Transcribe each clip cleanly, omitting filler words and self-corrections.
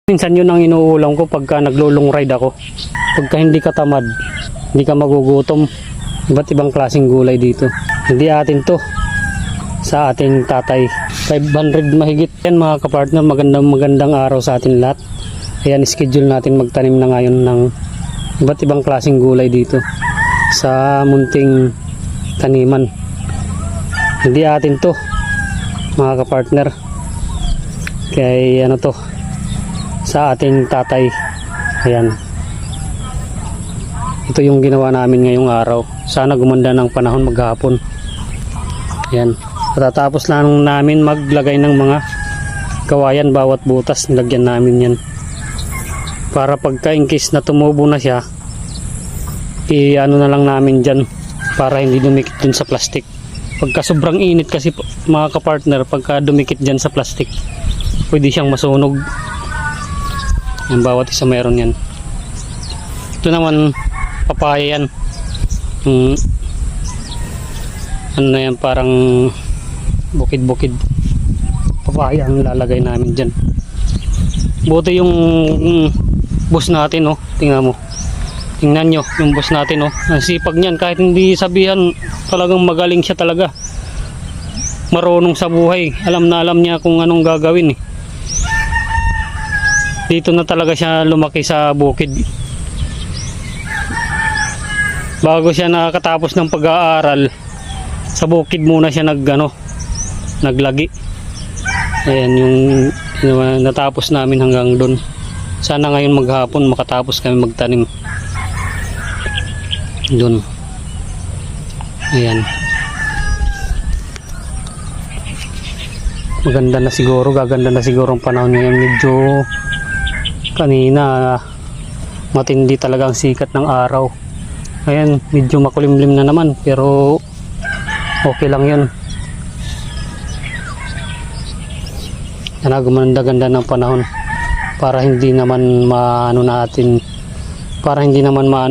Minsan yun ang inuulam ko pagka naglo-long ride ako. Pagka hindi ka tamad, hindi ka magugutom. Iba't ibang klaseng gulay dito. Hindi atin to. Sa ating tatay. 500 mahigit. Yan mga kapartner, magandang araw sa atin lahat. Ayan, schedule natin magtanim na ngayon ng iba't ibang klaseng gulay dito. Sa munting taniman. Hindi atin to mga kapartner. Kaya ano to, sa ating tatay. Ayan, ito yung ginawa namin ngayong araw. Sana gumanda ng panahon maghapon. Ayan, tatapos lang namin maglagay ng mga kawayan bawat butas. Nilagyan namin yan para pagka in case na tumubo na siya, i-ano na lang namin dyan para hindi dumikit dun sa plastic. Pagka sobrang init kasi mga kapartner, pagka dumikit dyan sa plastic, pwede siyang masunog. Yung bawat isa meron yan. Ito naman papaya yan. Ano na yan, parang bukid-bukid papaya ang lalagay namin dyan. Buti yung boss natin, oh. Tingnan nyo yung boss natin, oh. Ang sipag niyan, kahit hindi sabihan, talagang magaling siya talaga. Marunong sa buhay, alam na alam niya kung anong gagawin, eh. Dito na talaga siya lumaki sa bukid. Bago siya nakatapos ng pag-aaral, sa bukid muna siya naglagi. Ayan yung natapos namin hanggang doon. Sana ngayon maghapon makatapos kami magtanim doon. Ayan. Gaganda na siguro ang panahon ngayon. Medyo kanina matindi talaga ang sikat ng araw. Ayan, medyo makulimlim na naman, pero okay lang yun. Gumanda-ganda ng panahon para hindi naman maano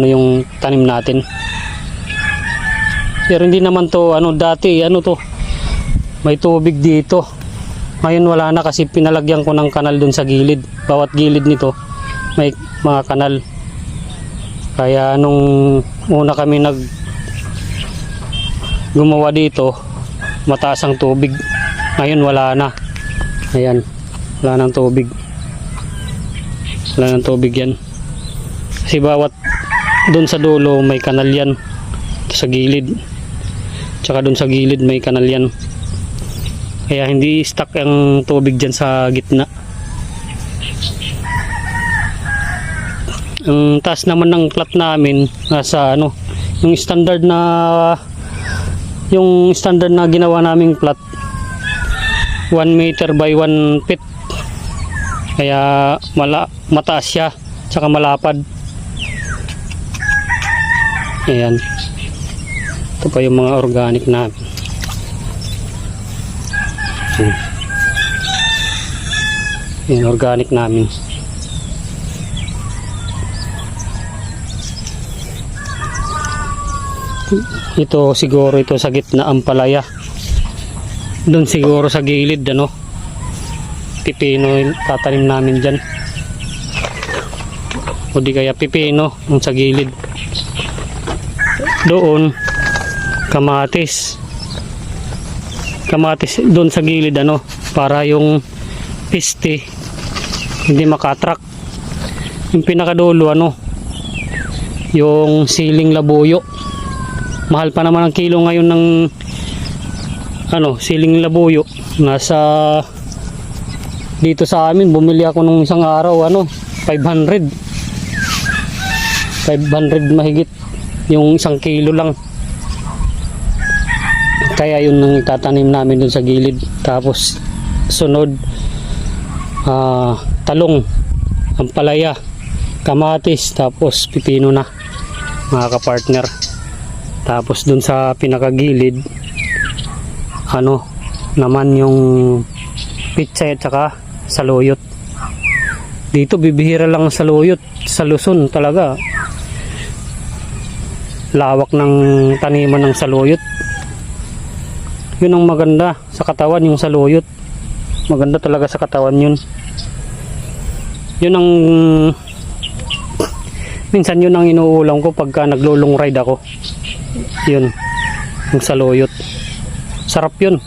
yung tanim natin. Pero hindi naman to dati to may tubig dito. Ngayon wala na kasi pinalagyan ko ng kanal dun sa gilid. Bawat gilid nito may mga kanal. Kaya nung una kami gumawa dito, mataas ang tubig. Ngayon wala na. Ayan, wala nang tubig. Wala nang tubig yan. Kasi bawat dun sa dulo may kanal yan. Sa gilid. Tsaka dun sa gilid may kanal yan. Kaya hindi stuck ang tubig dyan sa gitna. Ang taas naman ng plat namin nasa yung standard na ginawa naming plat 1 meter by 1 feet. Kaya mataas siya, tsaka malapad. Ayan, ito pa yung mga organic namin. Yung organic namin. Ito siguro sa gitna ang palaya. Doon siguro sa gilid pipino tatanim namin dyan. O di kaya pipino yung sa gilid. Doon kamatis doon sa gilid para yung piste hindi makatrak. Yung pinakadulo yung siling labuyo. Mahal pa naman ang kilo ngayon ng siling labuyo. Nasa dito sa amin bumili ako nung isang araw 500 mahigit yung isang kilo lang. Kaya yun ang itatanim namin dun sa gilid. Tapos sunod talong, ampalaya, kamatis, tapos pipino na mga kapartner. Tapos dun sa pinakagilid naman yung pitsay at saka saluyot. Dito bibihira lang saluyot. Sa Luzon talaga lawak ng taniman ng saluyot. Yun ang maganda sa katawan, yung saluyot. Maganda talaga sa katawan yun. Yun ang minsan yun ang inuulam ko pagka naglulong ride ako. Yun, yung saluyot. Sarap yun.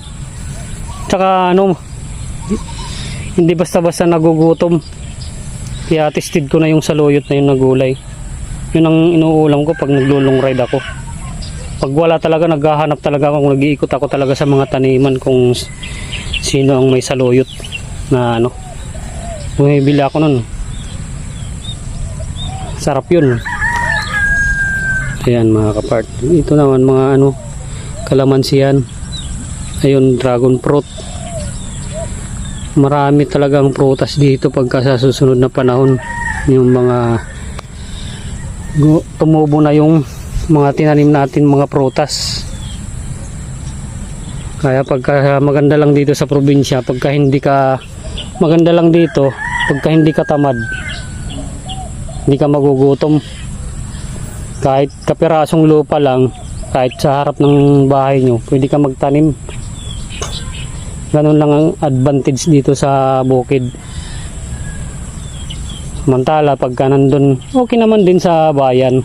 Tsaka ano, hindi basta-basta nagugutom. Kaya tested ko na yung saluyot na yun na gulay. Yun ang inuulam ko pag naglulong ride ako. Pag wala talaga, naghahanap talaga ako, nag-iikot ako talaga sa mga taniman kung sino ang may saluyot na ano. Bumibili ako nun. Sarap yun. Ayan mga kapart. Ito naman mga ano, kalamansi yan. Ayun, dragon fruit. Marami talagang prutas dito pagka sa susunod na panahon. Yung mga tumubo na yung mga tinanim natin mga prutas. Kaya pagka maganda lang dito sa probinsya, pagka hindi ka maganda lang dito, pagka hindi ka tamad, hindi ka magugutom. Kahit kapirasong lupa lang, kahit sa harap ng bahay nyo, pwede ka magtanim. Ganun lang ang advantage dito sa bukid. Samantala pagka nandun, okay naman din sa bayan.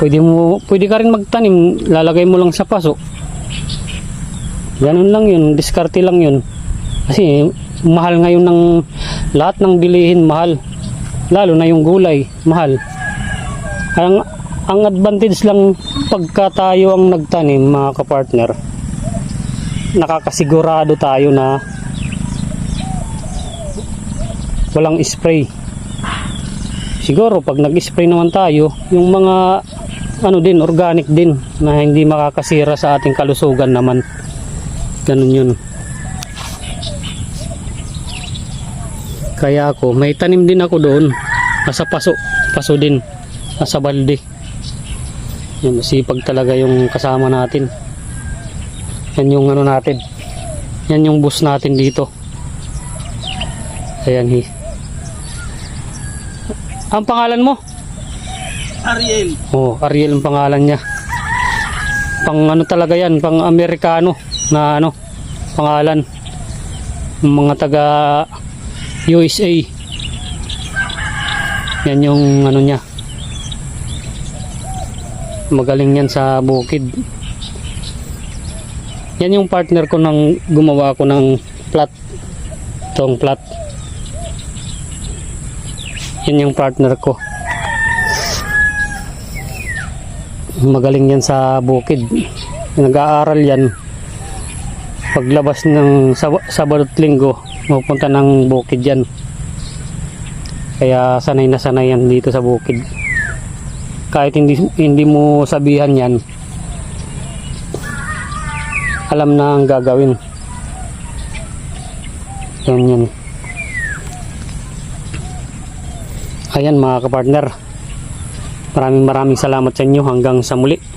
Pwede ka rin magtanim, lalagay mo lang sa paso. Ganun lang yun, diskarte lang yun. Kasi mahal ngayon ng lahat ng bilihin, mahal. Lalo na yung gulay, mahal. Ang advantage lang pagka tayo ang nagtanim mga kapartner, nakakasigurado tayo na walang spray. Siguro pag nag-spray naman tayo, yung mga ano din, organic din na hindi makakasira sa ating kalusugan naman. Ganun yun. Kaya ako, may tanim din ako doon. Nasa paso din. Nasa balde. Yan, masipag talaga yung kasama natin. Yan yung ano natin. Yan yung boss natin dito. Ayan Ang pangalan mo? Ariel. Oh, Ariel ang pangalan niya. Pang ano talaga yan, pang Amerikano na ano, pangalan. Mga taga USA. Yan yung ano niya. Magaling yan sa bukid. Yan yung partner ko nang gumawa ko ng plat. Itong plat. Yan yung partner ko. Magaling yan sa bukid. Nag-aaral yan. Paglabas ng Sabado at Linggo, pupunta ng bukid yan. Kaya sanay na sanay yan dito sa bukid. Kahit hindi mo sabihan yan, alam na ang gagawin. Yan. Ayan mga kapartner, maraming salamat sa inyo. Hanggang sa muli.